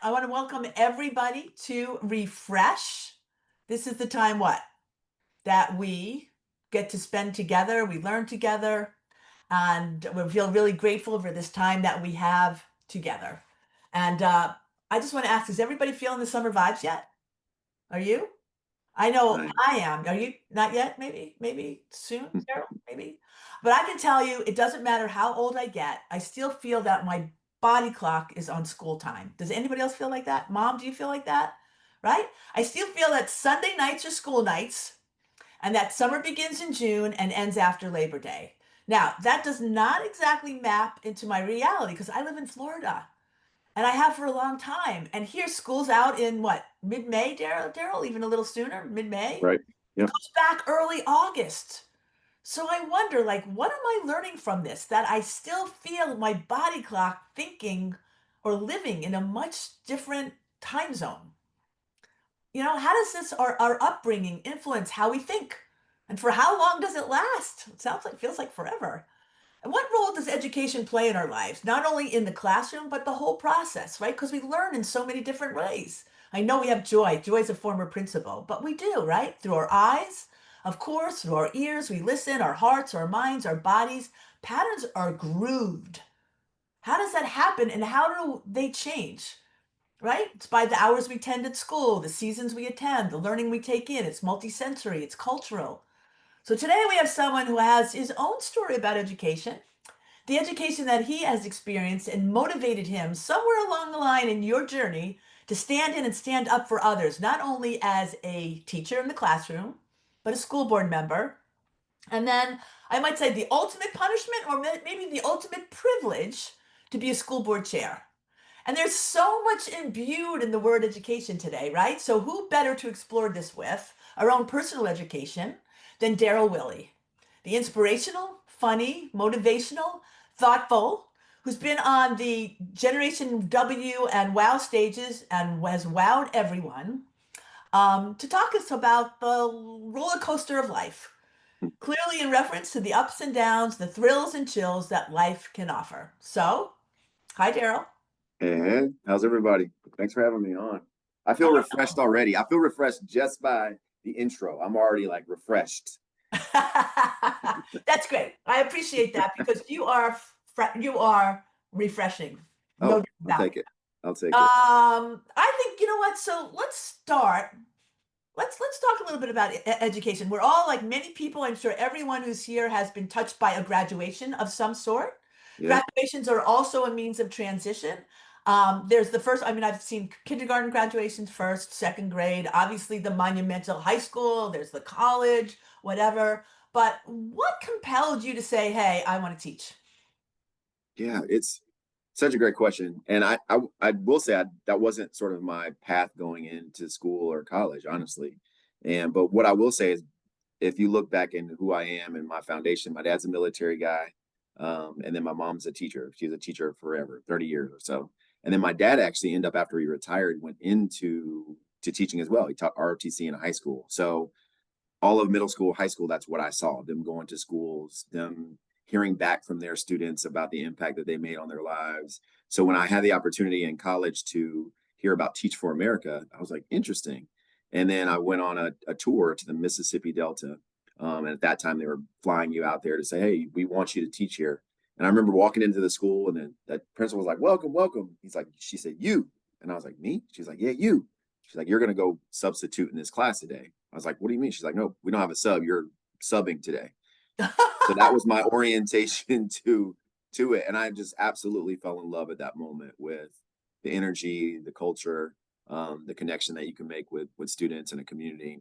I want to welcome everybody to Refresh. This is the time that we get to spend together, we learn together, and we feel really grateful for this time that we have together. And I just want to ask, is everybody feeling the summer vibes yet? Are you? I know I I am. Are you not yet? Maybe soon, Carol, maybe. But I can tell you, it doesn't matter how old I get, I still feel that my body clock is on school time. Does anybody else feel like that? Mom, do you feel like that? Right? I still feel that Sunday nights are school nights and that summer begins in June and ends after Labor Day. Now, that does not exactly map into my reality because I live in Florida. And I have for a long time. And here, school's out in what, mid-May, Darryl, even a little sooner, mid-May. right. It Yep. goes back early August. So I wonder, like, what am I learning from this? That I still feel my body clock thinking or living in a much different time zone. How does our upbringing influence how we think? And for how long does it last? It sounds like, feels like forever. And what role does education play in our lives? Not only in the classroom, but the whole process, right? Because we learn in so many different ways. I know we have joy. Joy is a former principle, but we do, right? Through our eyes, of course, through our ears, we listen, our hearts, our minds, our bodies. Patterns are grooved. How does that happen and how do they change? Right? It's by the hours we attend at school, the seasons we attend, the learning we take in. It's multisensory, it's cultural. So today we have someone who has his own story about education, the education that he has experienced and motivated him somewhere along the line in your journey to stand in and stand up for others, not only as a teacher in the classroom, but a school board member. And then I might say the ultimate punishment, or maybe the ultimate privilege, to be a school board chair. And there's so much imbued in the word education today, right? So who better to explore this with our own personal education than Darryl Willie, the inspirational, funny, motivational, thoughtful, who's been on the Generation W and Wow stages and has wowed everyone, to talk us about the roller coaster of life, clearly in reference to the ups and downs, the thrills and chills that life can offer. So, hi, Darryl. Hey, how's everybody? Thanks for having me on. I feel refreshed already. I feel refreshed just by the intro. I'm already like refreshed. That's great. I appreciate that because you are refreshing, no Oh, doubt I'll about take it. it. I'll take it. I think you know what. So let's start. Let's talk a little bit about education. We're all like many people. I'm sure everyone who's here has been touched by a graduation of some sort. Yeah. Graduations are also a means of transition. There's the first. I mean, I've seen kindergarten graduations first, second grade. Obviously, the monumental high school. There's the college, whatever. But what compelled you to say, "Hey, I want to teach"? Yeah, it's such a great question. And I will say that wasn't sort of my path going into school or college, honestly. But what I will say is if you look back in who I am and my foundation, my dad's a military guy. And then my mom's a teacher. She's a teacher forever, 30 years or so. And then my dad actually ended up after he retired, went into to teaching as well. He taught ROTC in high school. So all of middle school, high school, that's what I saw them going to schools, them hearing back from their students about the impact that they made on their lives. So when I had the opportunity in college to hear about Teach for America, I was like, interesting. And then I went on a tour to the Mississippi Delta. And at that time, they were flying you out there to say, hey, we want you to teach here. And I remember walking into the school, and then that principal was like, welcome, welcome. He's like, she said, you. And I was like, me? She's like, yeah, you. She's like, you're going to go substitute in this class today. I was like, what do you mean? She's like, no, we don't have a sub. You're subbing today. So that was my orientation to it. And I just absolutely fell in love at that moment with the energy, the culture, the connection that you can make with students and a community.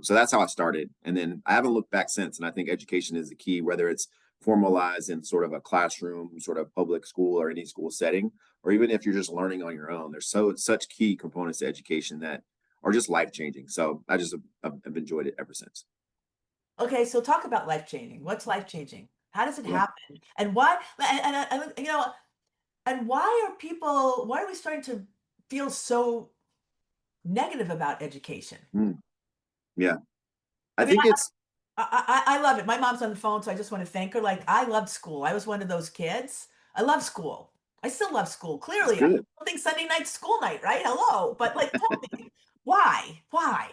So that's how I started. And then I haven't looked back since. And I think education is the key, whether it's formalized in sort of a classroom, sort of public school or any school setting, or even if you're just learning on your own. There's such key components to education that are just life changing. So I just have enjoyed it ever since. Okay, so talk about life changing. What's life changing? How does it Yeah. happen? And why? And why are people? Why are we starting to feel so negative about education? Mm, yeah. I I mean, think it's I love it. My mom's on the phone, so I just want to thank her. Like, I loved school. I was one of those kids. I love school. I still love school. It's Clearly, I good. don't think Sunday night's school night, right? Hello, but like, tell me, why? Why?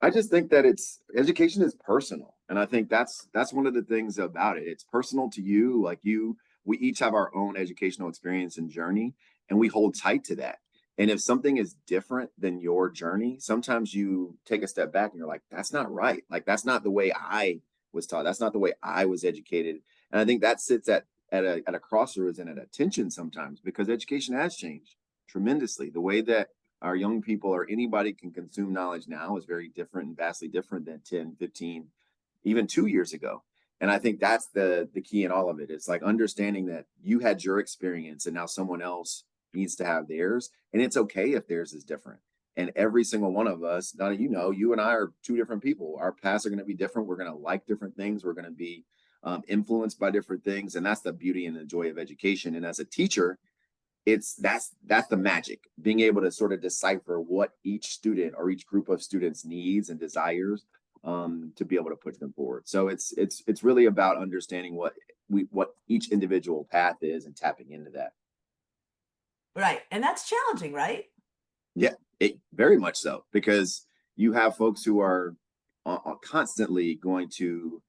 I just think that it's education is personal. And I think that's one of the things about it. It's personal to you. Like we each have our own educational experience and journey, and we hold tight to that. And if something is different than your journey, sometimes you take a step back and you're like, that's not right. Like that's not the way I was taught. That's not the way I was educated. And I think that sits at a crossroads and at a tension sometimes because education has changed tremendously. The way that our young people or anybody can consume knowledge now is very different and vastly different than 10, 15, even 2 years ago. And I think that's the key in all of it. It's like understanding that you had your experience and now someone else needs to have theirs. And it's okay if theirs is different. And every single one of us, now you know, you and I are two different people. Our paths are going to be different. We're going to like different things. We're going to be influenced by different things. And that's the beauty and the joy of education. And as a teacher, it's that's the magic, being able to sort of decipher what each student or each group of students needs and desires, to be able to push them forward. So it's really about understanding what each individual path is and tapping into that. Right, and that's challenging, right? Yeah, it very much so, because you have folks who are constantly going to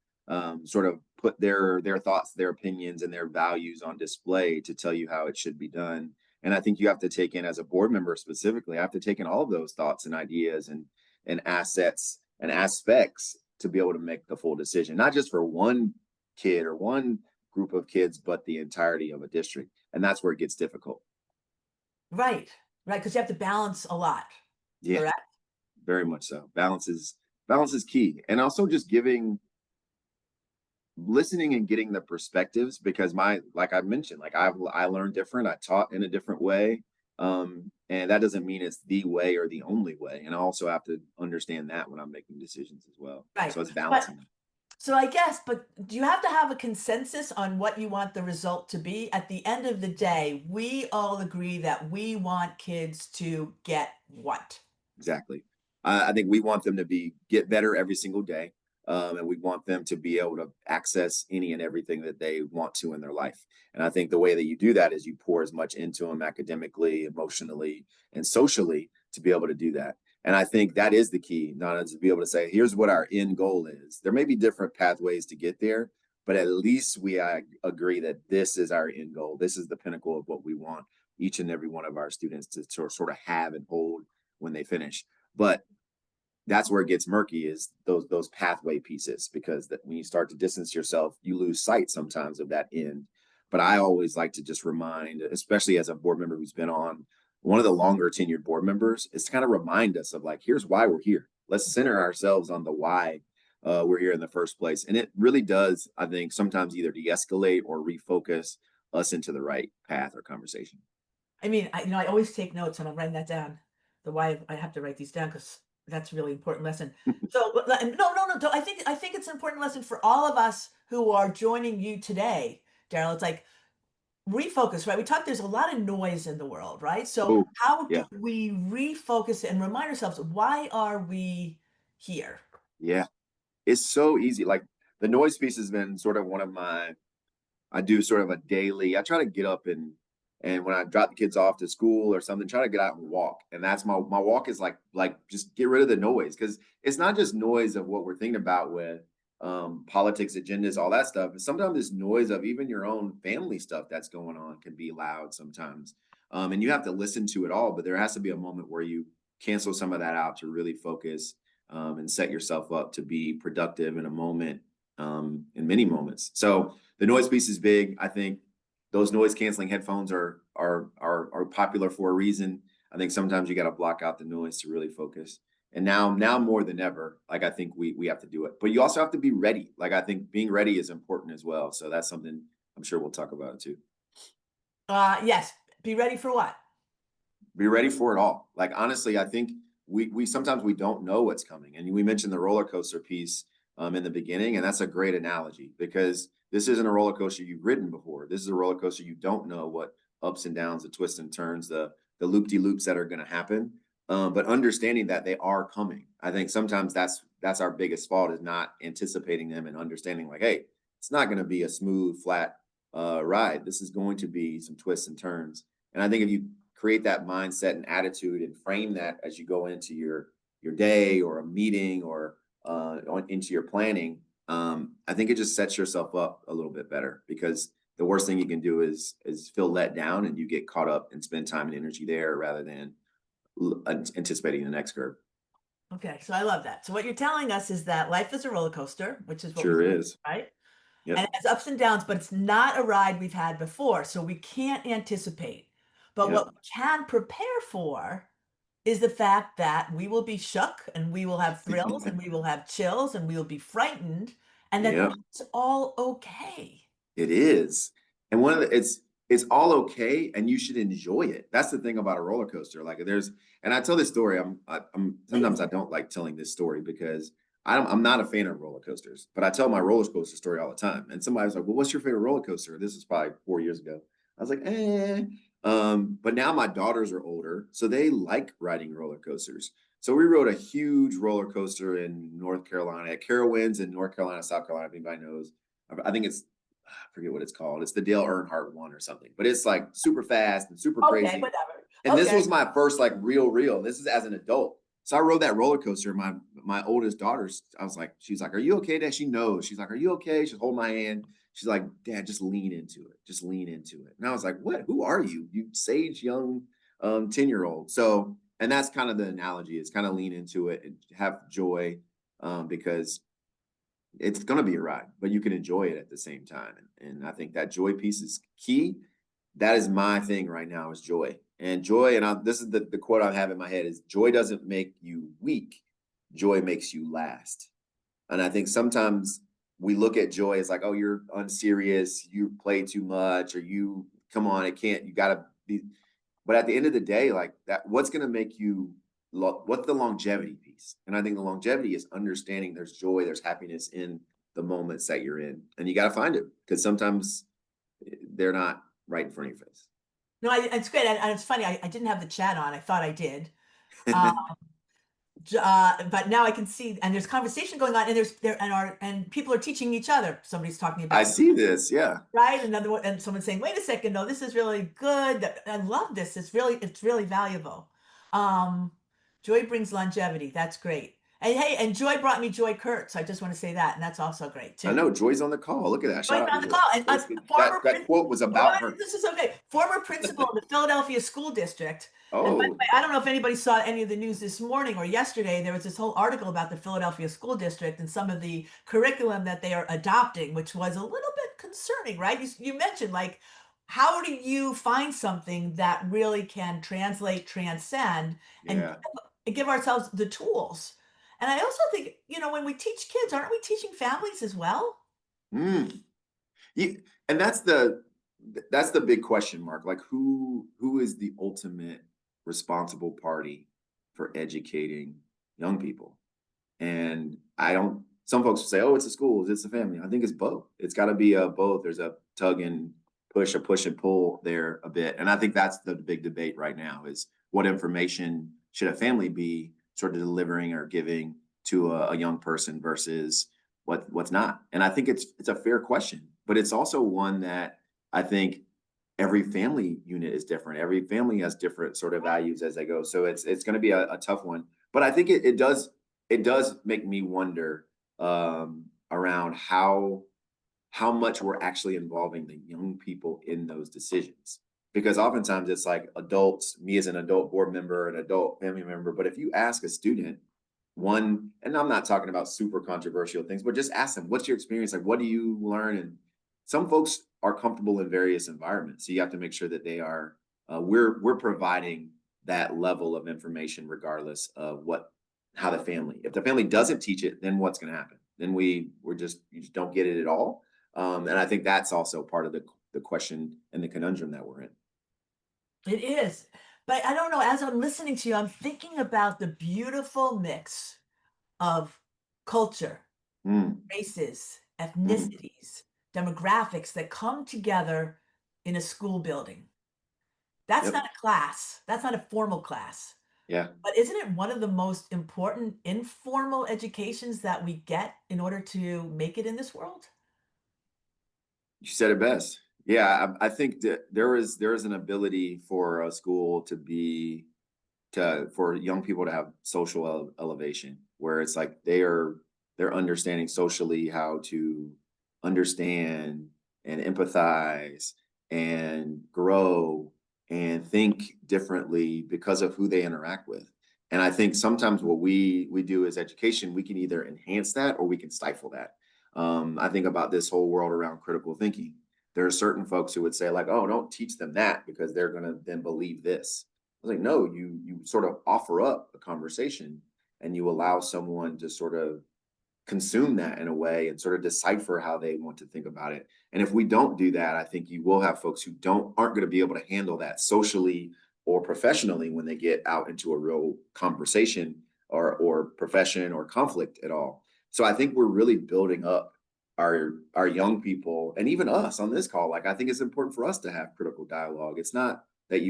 sort of put their thoughts, their opinions, and their values on display to tell you how it should be done. And I think you have to take in, as a board member specifically, I have to take in all of those thoughts and ideas and assets and aspects to be able to make the full decision, not just for one kid or one group of kids, but the entirety of a district. And that's where it gets difficult. Right, right, because you have to balance a lot, Yeah, correct? very much so. Balance is key. And also just giving listening and getting the perspectives, because my like I mentioned, like I learned different, I taught in a different way. And that doesn't mean it's the way or the only way. And I also have to understand that when I'm making decisions as well. Right, So it's but balancing. so I guess, but do you have to have a consensus on what you want the result to be? At the end of the day, we all agree that we want kids to get what? Exactly. I think we want them to get better every single day, and we want them to be able to access any and everything that they want to in their life. And I think the way that you do that is you pour as much into them academically, emotionally, and socially to be able to do that. And I think that is the key, not to be able to say, here's what our end goal is. There may be different pathways to get there, but at least we agree that this is our end goal. This is the pinnacle of what we want each and every one of our students to sort of have and hold when they finish. But that's where it gets murky, is those pathway pieces, because that when you start to distance yourself, you lose sight sometimes of that end. But I always like to just remind, especially as a board member who's been on one of the longer tenured board members, is to kind of remind us of like, here's why we're here. Let's center ourselves on the why we're here in the first place. And it really does, I think, sometimes either de-escalate or refocus us into the right path or conversation. I mean, I always take notes and I'm writing that down. The why I have to write these down because that's a really important lesson. So, no, no, no. I think it's an important lesson for all of us who are joining you today, Daryl. It's like refocus, right? We talked. There's a lot of noise in the world, right? So, Oh, how do yeah. we refocus and remind ourselves why are we here? Yeah. It's so easy. Like the noise piece has been sort of one of my I do sort of a daily. I try to get up and when I drop the kids off to school or something, try to get out and walk. And that's my walk is like just get rid of the noise, because it's not just noise of what we're thinking about with politics, agendas, all that stuff. But sometimes this noise of even your own family stuff that's going on can be loud sometimes. And you have to listen to it all, but there has to be a moment where you cancel some of that out to really focus, and set yourself up to be productive in a moment, in many moments. So the noise piece is big. I think those noise canceling headphones are popular for a reason. I think sometimes you got to block out the noise to really focus. And now more than ever, like I think we have to do it. But you also have to be ready. Like I think being ready is important as well. So that's something I'm sure we'll talk about too. Yes. Be ready for what? Be ready for it all. Like honestly, I think we sometimes we don't know what's coming. And we mentioned the roller coaster piece in the beginning, and that's a great analogy, because this isn't a roller coaster you've ridden before. This is a roller coaster you don't know what ups and downs, the twists and turns, the loop de loops that are going to happen. But understanding that they are coming, I think sometimes that's our biggest fault, is not anticipating them and understanding like, hey, it's not going to be a smooth, flat ride. This is going to be some twists and turns. And I think if you create that mindset and attitude and frame that as you go into your day or a meeting or into your planning, I think it just sets yourself up a little bit better, because the worst thing you can do is feel let down and you get caught up and spend time and energy there rather than anticipating the next curve. Okay, so I love that. So what you're telling us is that life is a roller coaster, which is what we Sure is. right? And Yep. it has ups and downs, but it's not a ride we've had before, so we can't anticipate. But what Yep. we can prepare for is the fact that we will be shook and we will have thrills and we will have chills and we will be frightened, and that Yep. that's all okay. It is. And one of the it's all okay and you should enjoy it. That's the thing about a roller coaster. Like there's and I tell this story, I'm sometimes Please. I don't like telling this story because I'm not a fan of roller coasters, but I tell my roller coaster story all the time. And somebody was like, "Well, what's your favorite roller coaster?" This is probably 4 years ago. I was like, "Eh." But now my daughters are older, so they like riding roller coasters. So we rode a huge roller coaster in North Carolina at Carowinds in North Carolina, South Carolina, if anybody knows. I think it's I forget what it's called. It's the Dale Earnhardt one or something, but it's like super fast and super Okay, crazy. whatever. And this Okay. was my first like real. This is as an adult. So I rode that roller coaster. My oldest daughter's, I was like, she's like, "Are you okay, Dad?" She knows. She's like, "Are you okay?" She's holding my hand. She's like, "Dad, just lean into it. Just lean into it." And I was like, "What? Who are you? You sage young 10-year-old." So, and that's kind of the analogy. It's kind of lean into it and have joy, because it's going to be a ride, but you can enjoy it at the same time. And I think that joy piece is key. That is my thing right now is joy. And joy, and this is the quote I have in my head is joy doesn't make you weak. Joy makes you last. And I think sometimes we look at joy as like, oh, you're unserious, you play too much, or you come on, it can't, you gotta be. But at the end of the day, like that, what's gonna make you what's the longevity piece? And I think the longevity is understanding there's joy, there's happiness in the moments that you're in. And you gotta find it because sometimes they're not right in front of your face. No, it's great, and it's funny, I didn't have the chat on, I thought I did. Uh, but now I can see, and there's conversation going on, and and people are teaching each other. Somebody's talking I about see this, yeah. right, another one, and someone's saying, "Wait a second, no, this is really good. I love this. It's really valuable." Um, joy brings longevity. That's great. And hey, and joy brought me Joy Kurtz. I just want to say that, and that's also great I too. know Joy's on the call. Look at that. Shout Joy's out to on the Joy. call, and It's, that quote was oh, about her. this is okay. Former principal of the Philadelphia School District. And by the Oh, way, I don't know if anybody saw any of the news this morning or yesterday. There was this whole article about the Philadelphia School District and some of the curriculum that they are adopting, which was a little bit concerning, right? You mentioned like, how do you find something that really can translate, transcend, and yeah. give ourselves the tools? And I also think, when we teach kids, aren't we teaching families as well? Mm. You, and that's the big question mark. Like who is the ultimate responsible party for educating young people? And I don't. Some folks say, "Oh, it's the schools, it's the family." I think it's both. It's got to be a both. There's a tug and push, a push and pull there a bit. And I think that's the big debate right now: is what information should a family be sort of delivering or giving to a young person versus what's not. And I think it's a fair question, but it's also one that I think every family unit is different. Every family has different sort of values as they go. So it's going to be a tough one. But I think it does make me wonder around how much we're actually involving the young people in those decisions. Because oftentimes it's like adults, me as an adult board member, an adult family member. But if you ask a student, one, and I'm not talking about super controversial things, but just ask them, what's your experience? Like, what do you learn? And some folks are comfortable in various environments. So you have to make sure that they are, we're providing that level of information regardless of how if the family doesn't teach it, then what's going to happen? Then you just don't get it at all. And I think that's also part of the question and the conundrum that we're in. It is. But I don't know, as I'm listening to you, I'm thinking about the beautiful mix of culture, Mm, races, mm, ethnicities, demographics that come together in a school building. That's yep. not a class. That's not a formal class. Yeah. But isn't it one of the most important informal educations that we get in order to make it in this world? You said it best. Yeah, I think that there is an ability for a school to be to for young people to have social elevation, where it's like they're understanding socially how to understand and empathize and grow and think differently because of who they interact with. And I think sometimes what we do as education, we can either enhance that or we can stifle that. I think about this whole world around critical thinking. There are certain folks who would say like, "Oh, don't teach them that because they're going to then believe this." I was like, no, you sort of offer up a conversation and you allow someone to sort of consume that in a way and sort of decipher how they want to think about it. And if we don't do that, I think you will have folks who aren't going to be able to handle that socially or professionally when they get out into a real conversation or profession or conflict at all. So I think we're really building up our young people and even us on this call. Like I think it's important for us to have critical dialogue. It's not that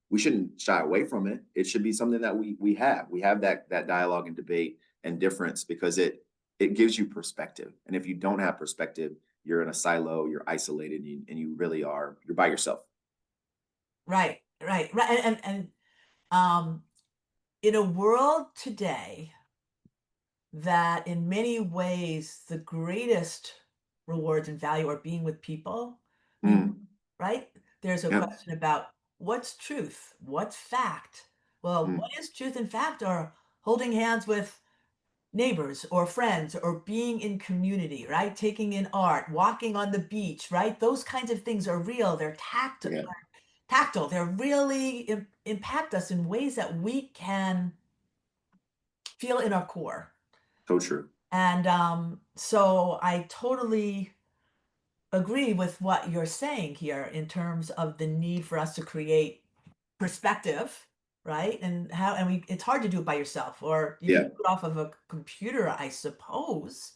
we shouldn't shy away from it. It should be something that we have that dialogue and debate and difference because it gives you perspective. And if you don't have perspective, you're in a silo, you're isolated, and you really you're by yourself. Right, right, right, and in a world today that in many ways the greatest rewards and value are being with people, you Mm, right? There's a yeah. question about what's truth? What's fact? Well, what Mm, is truth and fact are holding hands with neighbors or friends or being in community, right? Taking in art, walking on the beach, right? Those kinds of things are real. They're yeah. tactile. They really impact us in ways that we can feel in our core. So true. And so I totally agree with what you're saying here in terms of the need for us to create perspective, right? And how, and we, it's hard to do it by yourself, or you can Yeah. do it off of a computer, I suppose.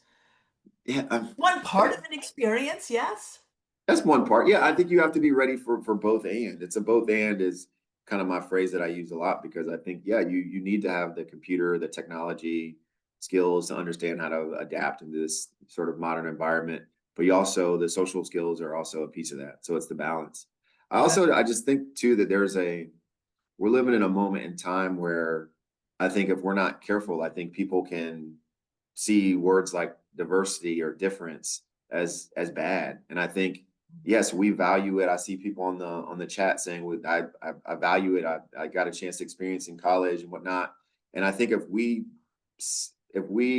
Yeah. One part of an experience, yes. That's one part. Yeah, I think you have to be ready for both and. It's a both and is kind of my phrase that I use a lot because I think yeah, you need to have the computer, the technology skills to understand how to adapt in this sort of modern environment, but you also the social skills are also a piece of that. So it's the balance. Right. I just think too that we're living in a moment in time where I think if we're not careful, I think people can see words like diversity or difference as bad. And I think yes, we value it. I see people on the chat saying, I value it. I got a chance to experience in college and whatnot." And I think if we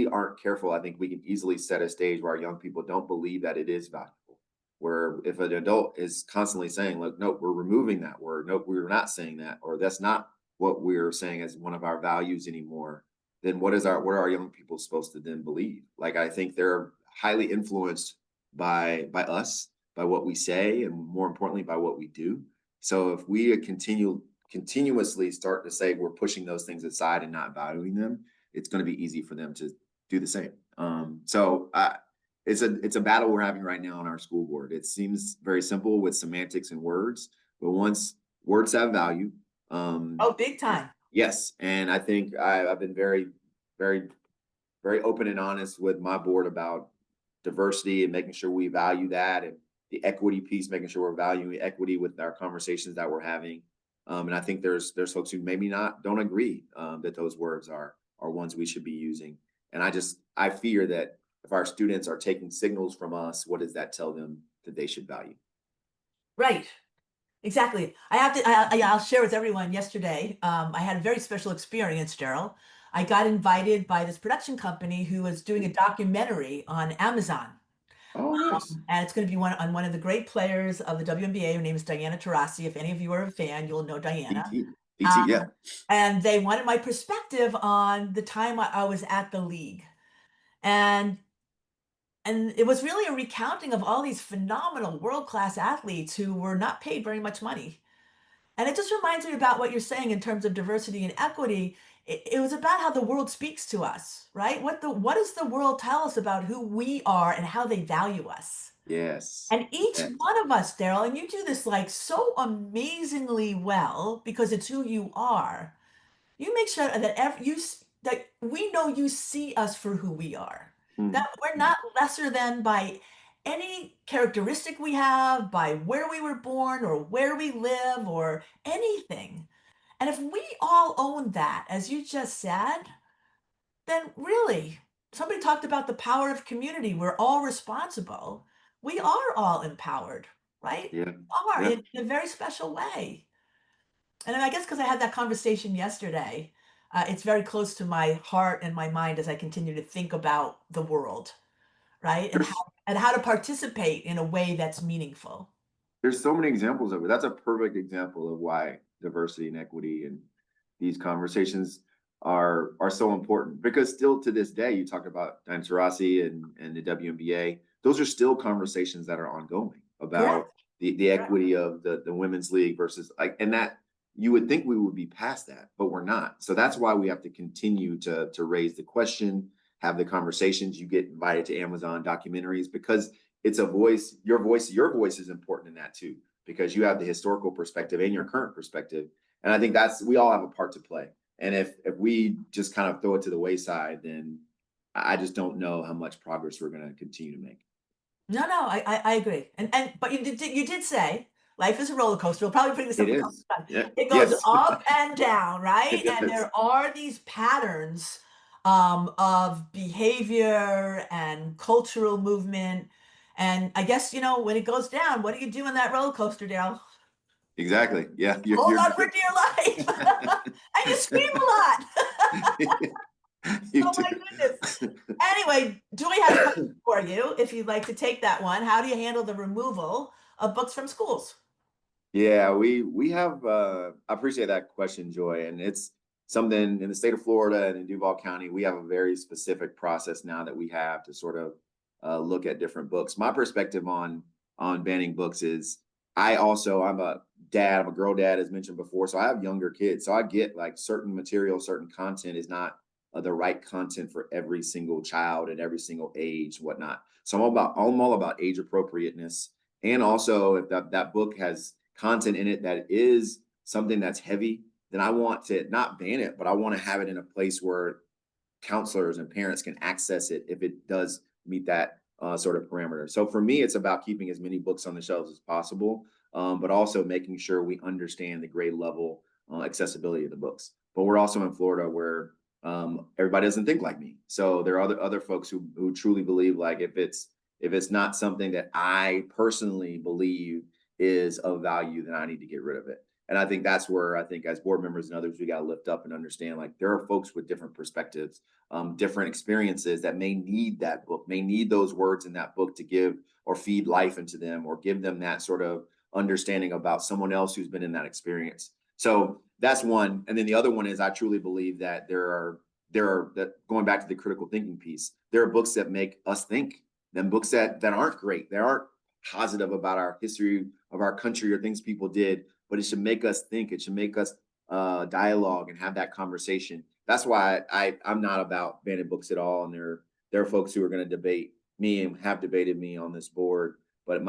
aren't careful, I think we can easily set a stage where our young people don't believe that it is valuable. Where if an adult is constantly saying, "Look, nope, we're removing that word. Nope, we're not saying that," or "That's not what we're saying as one of our values anymore," then what are our young people supposed to then believe? Like I think they're highly influenced by us, by what we say, and more importantly, by what we do. So if we continuously start to say we're pushing those things aside and not valuing them, it's going to be easy for them to do the same. It's a battle we're having right now on our school board. It seems very simple with semantics and words, but once words have value, Oh, big time. yes, and I think I've been very, very open and honest with my board about diversity and making sure we value that and the equity piece, making sure we're valuing equity with our conversations that we're having. And I think there's folks who maybe not don't agree that those words are ones we should be using. And I fear that if our students are taking signals from us, what does that tell them that they should value? Right. Exactly. I have to, I'll share with everyone yesterday. I had a very special experience, Daryl. I got invited by this production company who was doing a documentary on Amazon. Oh, nice. And it's going to be on one of the great players of the WNBA. Her name is Diana Taurasi. If any of you are a fan, you'll know Diana. DT, Um, yeah. and they wanted my perspective on the time I was at the league. And and it was really a recounting of all these phenomenal world-class athletes who were not paid very much money. And it just reminds me about what you're saying in terms of diversity and equity. It was about how the world speaks to us, right? What does the world tell us about who we are and how they value us? Yes. And each Yeah. one of us, Daryl, and you do this like so amazingly well because it's who you are. You make sure that that we know you see us for who we are. Mm, That we're mm. not lesser than by any characteristic we have by where we were born or where we live or anything. And if we all own that, as you just said, then really, somebody talked about the power of community. We're all responsible. We are all empowered, right? Yeah. We are Yeah. in a very special way. And I guess because I had that conversation yesterday, it's very close to my heart and my mind as I continue to think about the world, right? There's And how to participate in a way that's meaningful. there's so many examples of it. That's a perfect example of why diversity and equity and these conversations are so important, because still to this day, you talk about Diana Taurasi and the WNBA, those are still conversations that are ongoing about Correct. the Correct. equity of the women's league versus like, and that you would think we would be past that, but we're not. So that's why we have to continue to raise the question, have the conversations. You get invited to Amazon documentaries because it's a voice, your voice is important in that too, because you have the historical perspective and your current perspective. And I think that's, we all have a part to play. And if we just kind of throw it to the wayside, then I just don't know how much progress we're going to continue to make. No, no, I agree. And but you did say life is a roller coaster. We'll probably bring this It up a couple is. of times. Yeah. It goes Yes. up and down, right? It And does. there are these patterns of behavior and cultural movement. And I guess, when it goes down, what do you do in that roller coaster, Dale? Exactly. Yeah. Hold on for dear life. And you scream a lot. You Oh my goodness. do. Anyway, Julie has a question for you if you'd like to take that one. How do you handle the removal of books from schools? Yeah, we have I appreciate that question, Joy. And it's something in the state of Florida and in Duval County, we have a very specific process now that we have to sort of look at different books. My perspective on banning books is I'm a dad, I'm a girl dad, as mentioned before. So I have younger kids. So I get like certain material, certain content is not the right content for every single child at every single age, whatnot. So I'm all about age appropriateness. And also if that book has content in it that is something that's heavy, then I want to not ban it, but I want to have it in a place where counselors and parents can access it if it does meet that sort of parameter. So for me, it's about keeping as many books on the shelves as possible, but also making sure we understand the grade level accessibility of the books. But we're also in Florida where everybody doesn't think like me. So there are other folks who truly believe like if it's not something that I personally believe is of value, then I need to get rid of it. And I think that's where I think as board members and others, we got to lift up and understand like there are folks with different perspectives, different experiences that may need that book, may need those words in that book to give or feed life into them or give them that sort of understanding about someone else who's been in that experience. So that's one. And then the other one is I truly believe that there are that going back to the critical thinking piece, there are books that make us think, then books that aren't great, that aren't positive about our history of our country or things people did, but it should make us think. It should make us dialogue and have that conversation. That's why I'm not about banning books at all. And there are folks who are going to debate me and have debated me on this board. But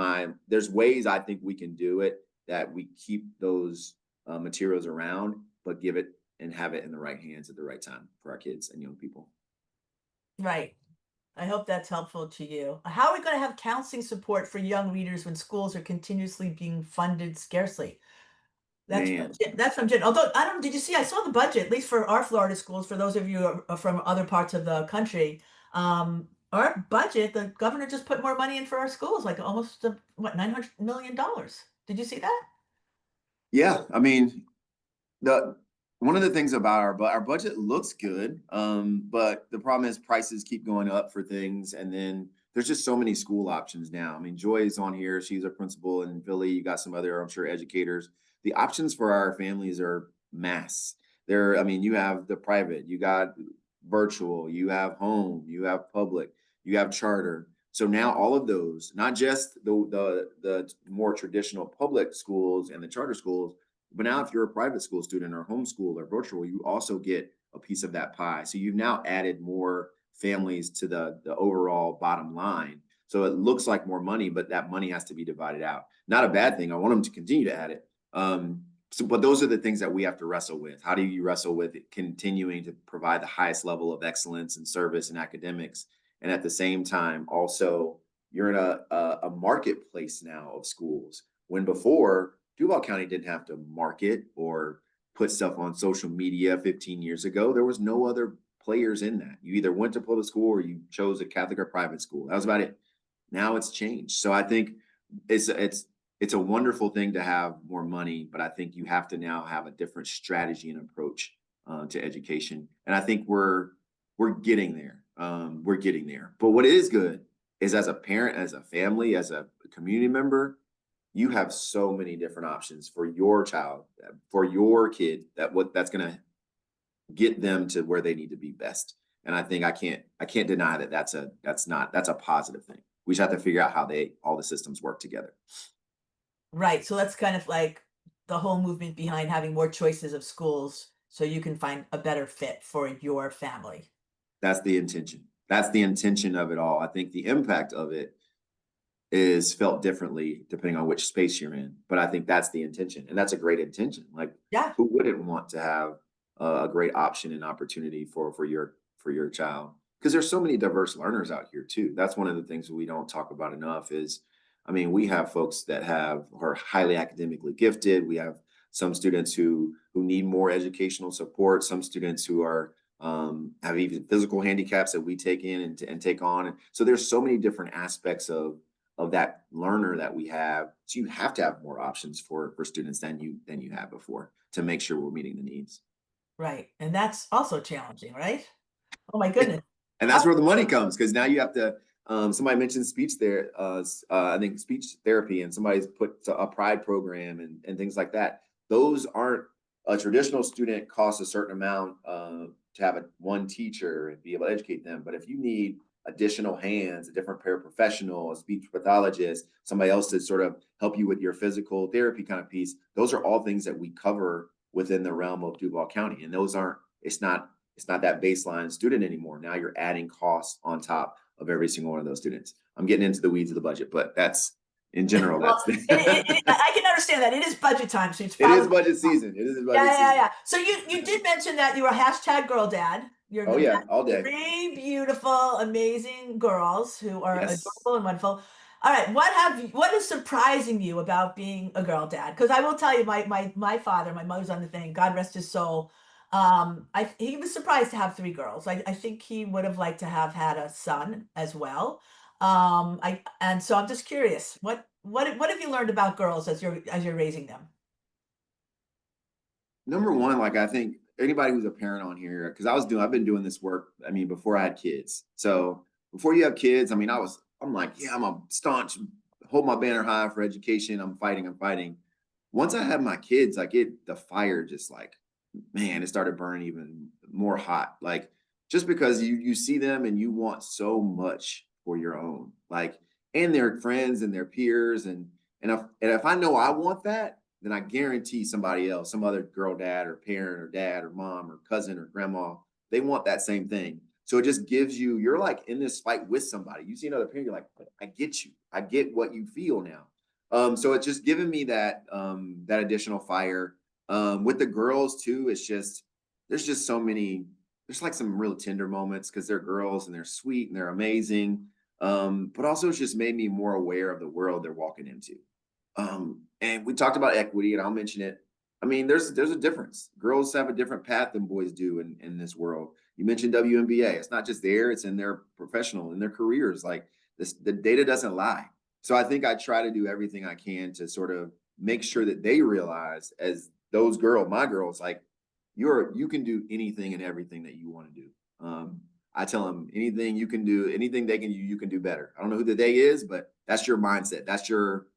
there's ways I think we can do it that we keep those materials around, but give it and have it in the right hands at the right time for our kids and young people. Right. I hope that's helpful to you. How are we going to have counseling support for young readers when schools are continuously being funded scarcely? Man, That's from Jen. Although I don't, did you see? I saw the budget, at least for our Florida schools. For those of you who are from other parts of the country, our budget, the governor just put more money in for our schools, like almost what $900 million. Did you see that? yeah, I mean, the one of the things about our budget looks good, but the problem is prices keep going up for things, and then there's just so many school options now. I mean, Joy is on here; she's a principal in Philly. You got some other, I'm sure, educators. The options for our families are mass. I mean, you have the private, you got virtual, you have home, you have public, you have charter. So now all of those, not just the more traditional public schools and the charter schools, but now, if you're a private school student or homeschool or virtual, you also get a piece of that pie. So you've now added more families to the overall bottom line. So it looks like more money, but that money has to be divided out. Not a bad thing. I want them to continue to add it. But those are the things that we have to wrestle with. How do you wrestle with it, continuing to provide the highest level of excellence and service in academics, and at the same time also you're in a marketplace now of schools. When before, Duval County didn't have to market or put stuff on social media 15 years ago. There was no other players in that. You either went to public school or you chose a Catholic or private school. That was about it. Now it's changed. So I think it's a wonderful thing to have more money, but I think you have to now have a different strategy and approach to education. And I think we're getting there. We're getting there. But what is good is, as a parent, as a family, as a community member, you have so many different options for your child, for your kid, that's going to get them to where they need to be best. And I think I can't deny that that's a positive thing. We just have to figure out how all the systems work together. Right. So that's kind of like the whole movement behind having more choices of schools so you can find a better fit for your family. That's the intention. That's the intention of it all. I think the impact of it is felt differently depending on which space you're in. But I think that's the intention, and that's a great intention. Like, Yeah. who wouldn't want to have a great option and opportunity for your child? Because there's so many diverse learners out here too. That's one of the things that we don't talk about enough. Is, I mean, we have folks that are highly academically gifted. We have some students who need more educational support. Some students who are have even physical handicaps that we take in and take on. And so there's so many different aspects of that learner that we have. So you have to have more options for students than you had before to make sure we're meeting the needs. Right. And that's also challenging, right? Oh my goodness. And How- that's where the money comes, because now you have to. Somebody mentioned speech there. I think speech therapy, and somebody's put a pride program and things like that. Those aren't a traditional student costs a certain amount to have one teacher and be able to educate them. But if you need additional hands, a different paraprofessional, a speech pathologist, somebody else to sort of help you with your physical therapy kind of piece, those are all things that we cover within the realm of Duval County. And those aren't, it's not that baseline student anymore. Now you're adding costs on top of every single one of those students. I'm getting into the weeds of the budget, but that's in general, Well, that's I can understand that. It is budget time, so it's it is probably budget season. It is yeah, budget yeah, season. yeah. So you did mention that you were a hashtag girl dad. You're Oh the dad yeah, all of day. three beautiful, amazing girls who are Yes. adorable and wonderful. All right, what is surprising you about being a girl dad? Because I will tell you, my father, my mother's on the thing, God rest his soul. He was surprised to have three girls. I think he would have liked to have had a son as well. And so I'm just curious, what have you learned about girls as you're raising them? Number one, like, I think anybody who's a parent on here, because I've been doing this work, I mean, before I had kids. So before you have kids, I mean, I'm like, yeah, I'm a staunch, hold my banner high for education. I'm fighting, I'm fighting. Once I had my kids, like, the fire just, like, man, it started burning even more hot. Like, just because you see them and you want so much for your own, like, and their friends and their peers, and if I know I want that, then I guarantee somebody else, some other girl dad or parent or dad or mom or cousin or grandma, they want that same thing. So it just gives you're like in this fight with somebody. You see another parent, you're like, I get you. I get what you feel now. So it's just giving me that additional fire. With the girls too, there's just so many, there's like some real tender moments because they're girls and they're sweet and they're amazing. But also it's just made me more aware of the world they're walking into. And we talked about equity, and I'll mention it. I mean, there's a difference. Girls have a different path than boys do in this world. You mentioned WNBA. It's not just there; it's in their professional, in their careers. Like this, the data doesn't lie. So I think I try to do everything I can to sort of make sure that they realize, as my girls, like, you can do anything and everything that you want to do. I tell them anything you can do, anything they can do, you can do better. I don't know who the they is, but that's your mindset. That's your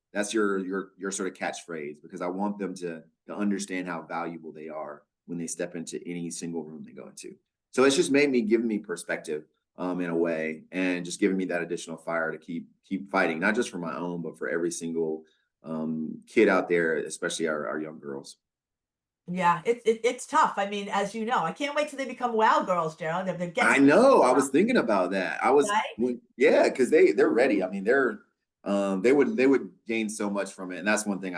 sort of catchphrase, because I want them to understand how valuable they are when they step into any single room they go into. So it's just giving me perspective in a way, and just giving me that additional fire to keep fighting, not just for my own, but for every single kid out there, especially our young girls. Yeah, it's tough. I mean, as you know, I can't wait till they become wow girls, Gerald. They're I getting know. I was thinking about that. right. Yeah, because they're ready. I mean, they would gain so much from it, and that's one thing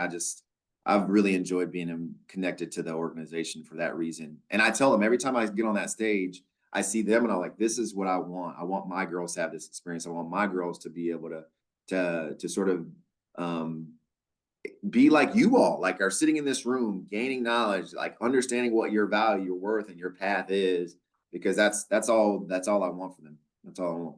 I've really enjoyed being connected to the organization for that reason. And I tell them every time I get on that stage, I see them, and I'm like, this is what I want. I want my girls to have this experience. I want my girls to be able to sort of um, be like you all, like are sitting in this room, gaining knowledge, like understanding what your value, your worth, and your path is, because that's all I want for them. That's all I want.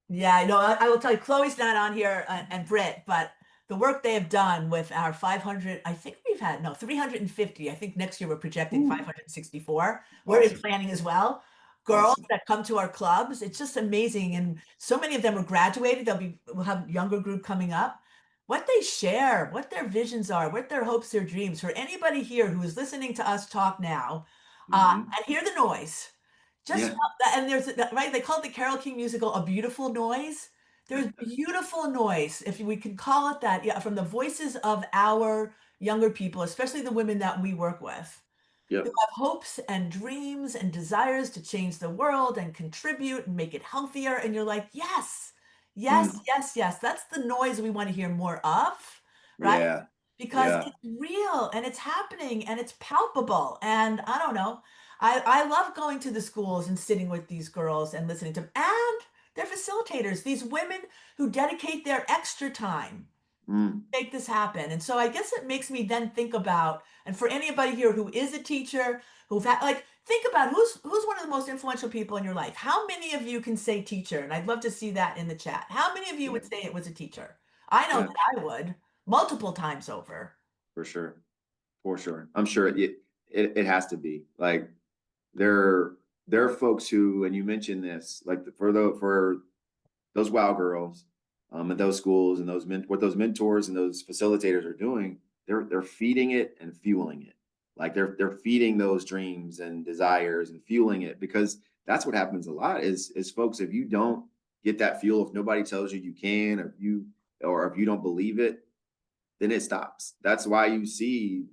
Yeah, I know. I will tell you, Chloe's not on here, and Britt, but the work they have done with our 500, I think we've had, no, 350. I think next year we're projecting Ooh, 564. We're in awesome, planning as well. Girls awesome. that come to our clubs, it's just amazing. And so many of them are graduated. We'll have a younger group coming up. What they share, what their visions are, what their hopes, their dreams. For anybody here who is listening to us talk now, Hmm. and hear the noise. Just Yeah, know that, and right, they call it the Carole King musical a beautiful noise. There's beautiful noise, if we could call it that, yeah, from the voices of our younger people, especially the women that we work with, who yep, have hopes and dreams and desires to change the world and contribute and make it healthier. And you're like, yes, yes, mm, yes, yes. That's the noise we want to hear more of, right? yeah, Because yeah. it's real and it's happening and it's palpable. And I don't know. I love going to the schools and sitting with these girls and listening to them. And they're facilitators, these women who dedicate their extra time Mm, make this happen. And so I guess it makes me then think about, and for anybody here who is a teacher, who've had, like, think about who's one of the most influential people in your life. How many of you can say teacher? And I'd love to see that in the chat. How many of you yeah, would say it was a teacher? I know yeah, that I would multiple times over. for sure, for sure. I'm sure it has to be like there there are folks who, and you mentioned this, like for those wow girls, at those schools and what those mentors and those facilitators are doing, they're feeding it and fueling it. Like they're feeding those dreams and desires and fueling it, because that's what happens a lot is folks, if you don't get that fuel, if nobody tells you you can, or if you don't believe it, then it stops. That's why you see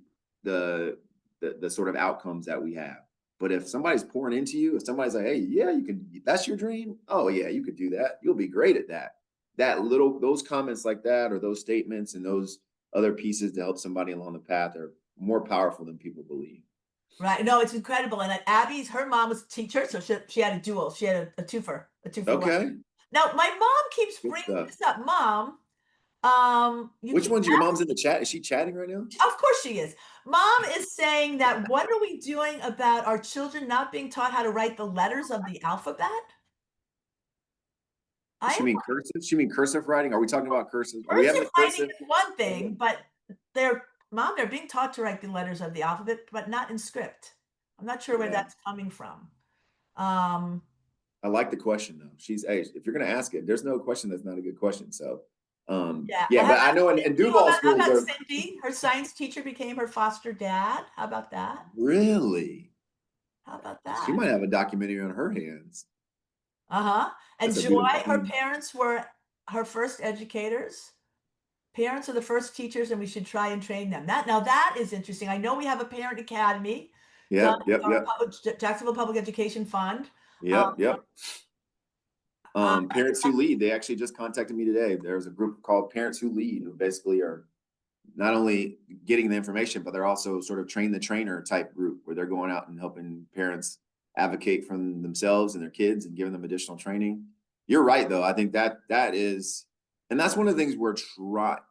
the the sort of outcomes that we have. But if somebody's pouring into you, if somebody's like, "Hey, yeah, you can. That's your dream. Oh yeah, you could do that. You'll be great at that." Those comments like that, or those statements and those other pieces to help somebody along the path, are more powerful than people believe. Right. No, it's incredible. And Abby's, her mom was a teacher, so she had a dual. She had a two for one. Okay, Now, my mom keeps good bringing stuff. this up. Mom, you Which keep one's your mom's in the chat? Is she chatting right now? Of course she is. Mom is saying that what are we doing about our children not being taught how to write the letters of the alphabet? I Does am she mean cursive? She mean cursive writing? Are we talking about cursive? Are we having cursive a writing cursive? is one Okay. thing, but they're being taught to write the letters of the alphabet, but not in script. I'm not sure where Yeah. that's coming from. Um, I like the question though. Hey, if you're gonna ask it, there's no question that's not a good question. So yeah. yeah, but I How know in Duval how schools about are Cindy? Her science teacher became her foster dad. How about that? really, How about she that? might have a documentary on her hands. Uh-huh. And That's a Joy, beautiful her thing. parents were her first educators. Parents are the first teachers, and we should try and train them. That is interesting. I know we have a parent academy done Yep, with yep, our yep, Jacksonville Public Education Fund. Um, yep. I Parents Who Lead, they actually just contacted me today. There's a group called Parents Who Lead, who basically are not only getting the information, but they're also sort of train the trainer type group, where they're going out and helping parents advocate for themselves and their kids and giving them additional training. You're right, though. I think that is, and that's one of the things we're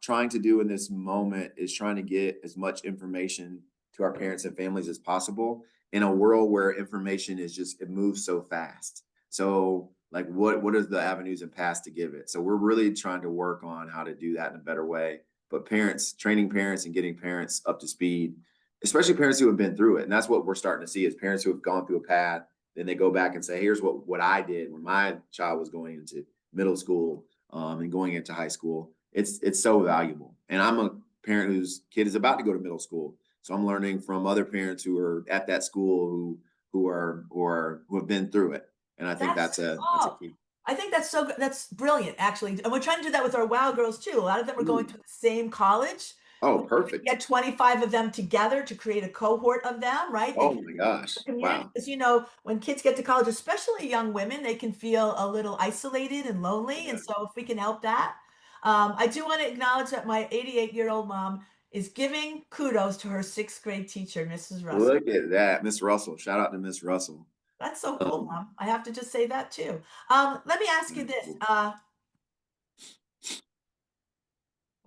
trying to do in this moment, is trying to get as much information to our parents and families as possible in a world where information is just, it moves so fast. So like what is the avenues and paths to give it? So we're really trying to work on how to do that in a better way. But parents, training parents and getting parents up to speed, especially parents who have been through it. And that's what we're starting to see, is parents who have gone through a path, then they go back and say, here's what I did when my child was going into middle school, and going into high school. It's so valuable. And I'm a parent whose kid is about to go to middle school. So I'm learning from other parents who are at that school, who have been through it. And I think that's that's a oh, key. I think that's so good. That's brilliant, actually. And we're trying to do that with our WOW girls too. A lot of them are going Ooh. to the same college. Oh, We perfect. get 25 of them together to create a cohort of them, right? They Oh can my gosh. community, Wow. because when kids get to college, especially young women, they can feel a little isolated and lonely. And Yeah. so if we can help that, I do want to acknowledge that my 88-year-old mom is giving kudos to her sixth grade teacher, Mrs. Russell. Look at that, Miss Russell. Shout out to Miss Russell. That's so cool, Um, Mom. I have to just say that too. Let me ask you that's this. cool.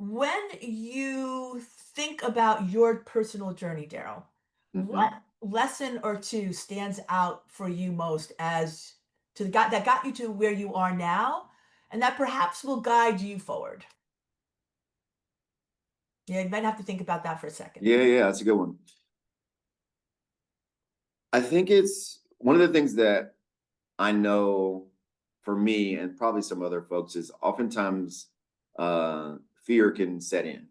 When you think about your personal journey, Daryl, what Hmm. lesson or two stands out for you most as to the got that got you to where you are now, and that perhaps will guide you forward? Yeah, you might have to think about that for a second. Yeah, yeah, that's a good one. I think it's one of the things that I know for me and probably some other folks is oftentimes fear can set in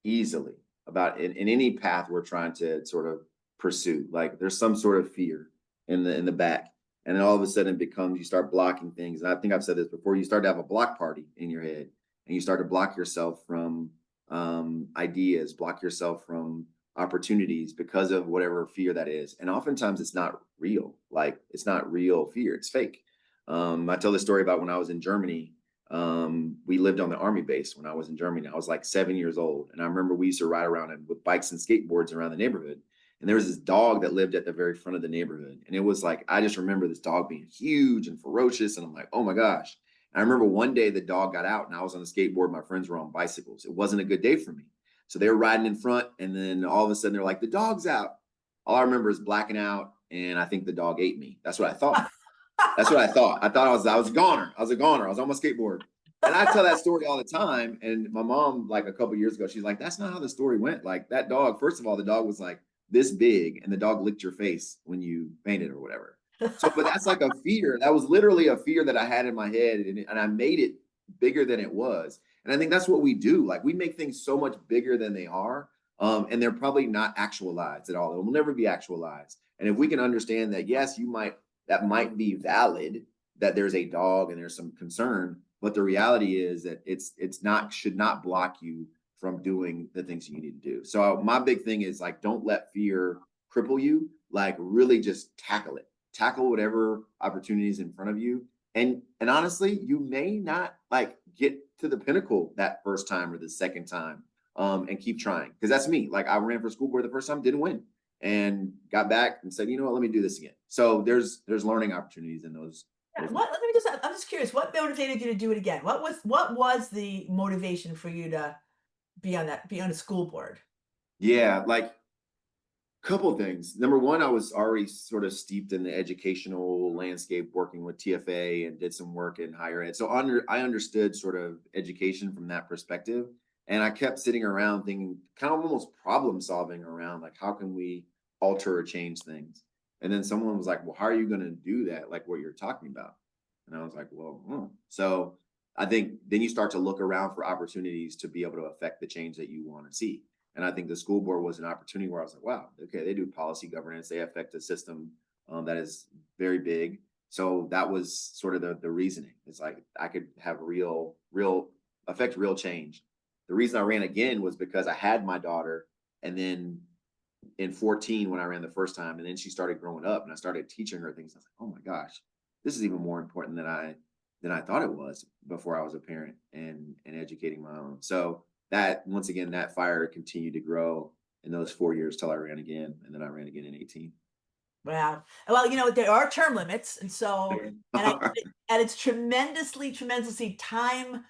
easily about in any path we're trying to sort of pursue. Like there's some sort of fear in the back. And then all of a sudden it becomes you start blocking things. And I think I've said this before, you start to have a block party in your head and you start to block yourself from ideas, block yourself from opportunities because of whatever fear that is. And oftentimes it's not real. Like it's not real fear, it's fake. I tell this story about when I was in Germany. We lived on the army base when I was in Germany. I was like 7 years old. And I remember we used to ride around with bikes and skateboards around the neighborhood. And there was this dog that lived at the very front of the neighborhood. And it was like, I just remember this dog being huge and ferocious. And I'm like, oh my gosh. And I remember one day the dog got out and I was on a skateboard. My friends were on bicycles. It wasn't a good day for me. So they were riding in front. And then all of a sudden they're like, the dog's out. All I remember is blacking out. And I think the dog ate me. That's what I thought. That's what I thought. I thought I was a goner. I was a goner. I was on my skateboard. And I tell that story all the time. And my mom, like a couple years ago, she's like, that's not how the story went. Like that dog, first of all, the dog was like this big and the dog licked your face when you fainted or whatever. So, but that's like a fear. That was literally a fear that I had in my head. And I made it bigger than it was. And I think that's what we do. Like we make things so much bigger than they are. And they're probably not actualized at all. It will never be actualized. And if we can understand that, yes, that might be valid that there's a dog and there's some concern, but the reality is that it's not should not block you from doing the things you need to do. So my big thing is like don't let fear cripple you, like really just tackle it. Tackle whatever opportunities in front of you. And honestly, you may not like get to the pinnacle that first time or the second time. And keep trying. Because that's me. Like I ran for school board the first time, didn't win and got back and said, you know what, let me do this again. So there's learning opportunities in Yeah, those. what let me just I'm just curious, what motivated you to do it again? What was the motivation for you to be on a school board? Yeah, like couple things. Number one, I was already sort of steeped in the educational landscape, working with TFA and did some work in higher ed. So I understood sort of education from that perspective. And I kept sitting around thinking, kind of almost problem solving around like, how can we alter or change things? And then someone was like, well, how are you going to do that? Like what you're talking about. And I was like, well, so I think then you start to look around for opportunities to be able to affect the change that you want to see. And I think the school board was an opportunity where I was like, wow, okay, they do policy governance, they affect a system that is very big. So that was sort of the reasoning. It's like I could have real affect real change. The reason I ran again was because I had my daughter, and then in 14 when I ran the first time, and then she started growing up, and I started teaching her things. I was like, oh my gosh, this is even more important than I thought it was before I was a parent and educating my own. So that once again, that fire continued to grow in those 4 years till I ran again, and then I ran again in 18. Wow. Well, there are term limits, and so and it's tremendously time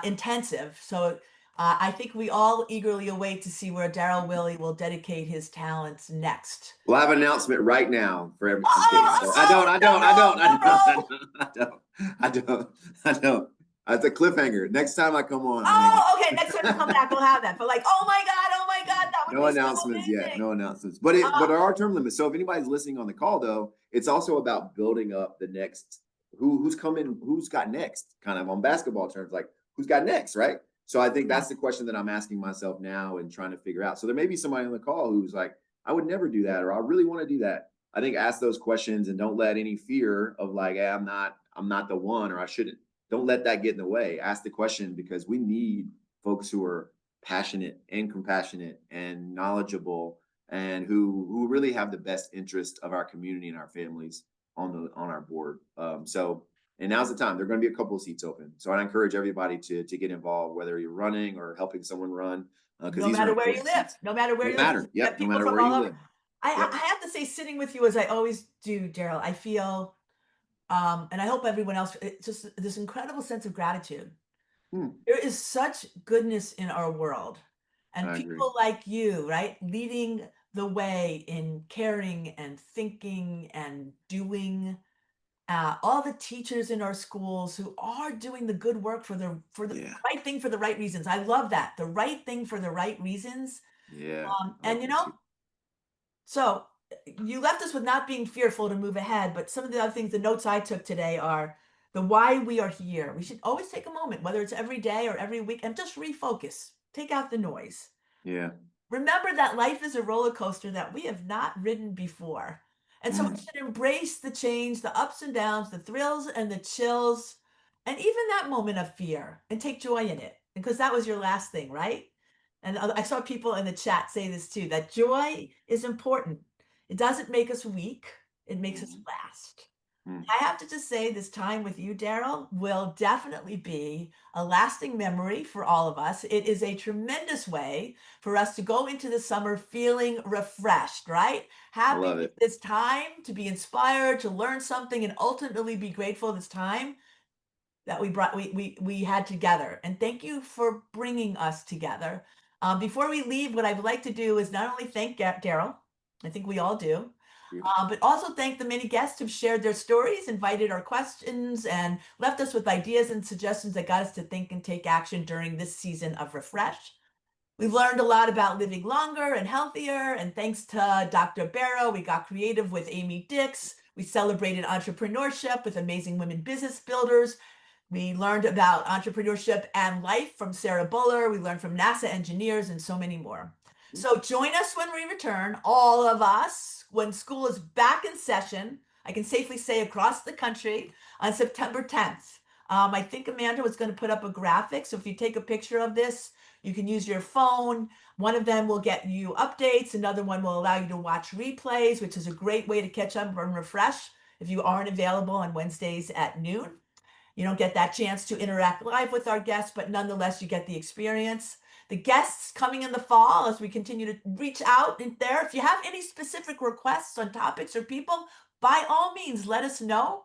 intensive. So I think we all eagerly await to see where Darryl Willie will dedicate his talents next. We'll have an announcement right now for every. I'm kidding. I Oh, don't. I don't. oh, I drum don't. I roll, don't. I drum don't. I roll. don't. I don't. I don't. I don't. That's a cliffhanger. Next time I come on, I'm gonna get. Oh, okay. Next time you come back, we'll have that. But like, oh my God, that would No be so announcements yet. amazing. No announcements. But Uh, there are term limits. So if anybody's listening on the call though, it's also about building up the next who's coming, who's got next, kind of on basketball terms, like who's got next, right? So I think yeah. that's the question that I'm asking myself now and trying to figure out. So there may be somebody on the call who's like, I would never do that, or I really want to do that. I think ask those questions and don't let any fear of like, hey, I'm not the one, or I shouldn't. Don't let that get in the way. Ask the question because we need folks who are passionate and compassionate and knowledgeable and who really have the best interest of our community and our families on our board. So and now's the time. There are going to be a couple of seats open. So I encourage everybody to get involved, whether you're running or helping someone run, because No these are matter where you important live, seats. no matter where No you live, 'cause matter. you got Yep. No people matter from where all you over. live. I Yep. have to say, sitting with you as I always do, Daryl, I feel, and I hope everyone else, just this incredible sense of gratitude. Hmm, There is such goodness in our world, and I agree. people like you, right, leading the way in caring and thinking and doing. All the teachers in our schools who are doing the good work for the Yeah. right thing for the right reasons. I love that. The right thing for the right reasons. Yeah. I And like you that too. know, so you left us with not being fearful to move ahead, but some of the other things, the notes I took today are the why we are here. We should always take a moment, whether it's every day or every week, and just refocus. Take out the noise. Yeah. Remember that life is a roller coaster that we have not ridden before. And so we Mm, should embrace the change, the ups and downs, the thrills and the chills, and even that moment of fear and take joy in it. Because that was your last thing, right? And I saw people in the chat say this too, that joy is important. It doesn't make us weak, it makes us mhm, last. mm. I have to just say this time with you, Daryl, will definitely be a lasting memory for all of us. It is a tremendous way for us to go into the summer feeling refreshed, right? I Happy love with it. this time to be inspired, to learn something, and ultimately be grateful this time that we had together. And thank you for bringing us together. Before we leave, what I'd like to do is not only thank Daryl, I think we all do, Yeah. but also thank the many guests who've shared their stories, invited our questions, and left us with ideas and suggestions that got us to think and take action during this season of Refresh. We've learned a lot about living longer and healthier, and thanks to Dr. Barrow, we got creative with Amy Dix. We celebrated entrepreneurship with amazing women business builders. We learned about entrepreneurship and life from Sarah Buller. We learned from NASA engineers and so many more. Mm, So join us when we return, all of us, when school is back in session. I can safely say across the country on September 10th. I think Amanda was going to put up a graphic. So if you take a picture of this, you can use your phone. One of them will get you updates. Another one will allow you to watch replays, which is a great way to catch up and refresh if you aren't available on Wednesdays at noon. You don't get that chance to interact live with our guests, but nonetheless, you get the experience. The guests coming in the fall as we continue to reach out in there. If you have any specific requests on topics or people, by all means, let us know.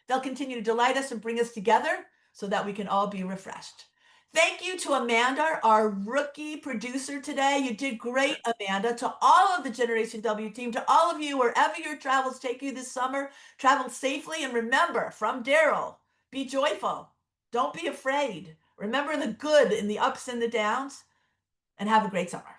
They'll continue to delight us and bring us together so that we can all be refreshed. Thank you to Amanda, our rookie producer today. You did great, Amanda. To all of the Generation W team, to all of you, wherever your travels take you this summer, travel safely. And remember, from Daryl, be joyful. Don't be afraid. Remember the good in the ups and the downs, and have a great summer.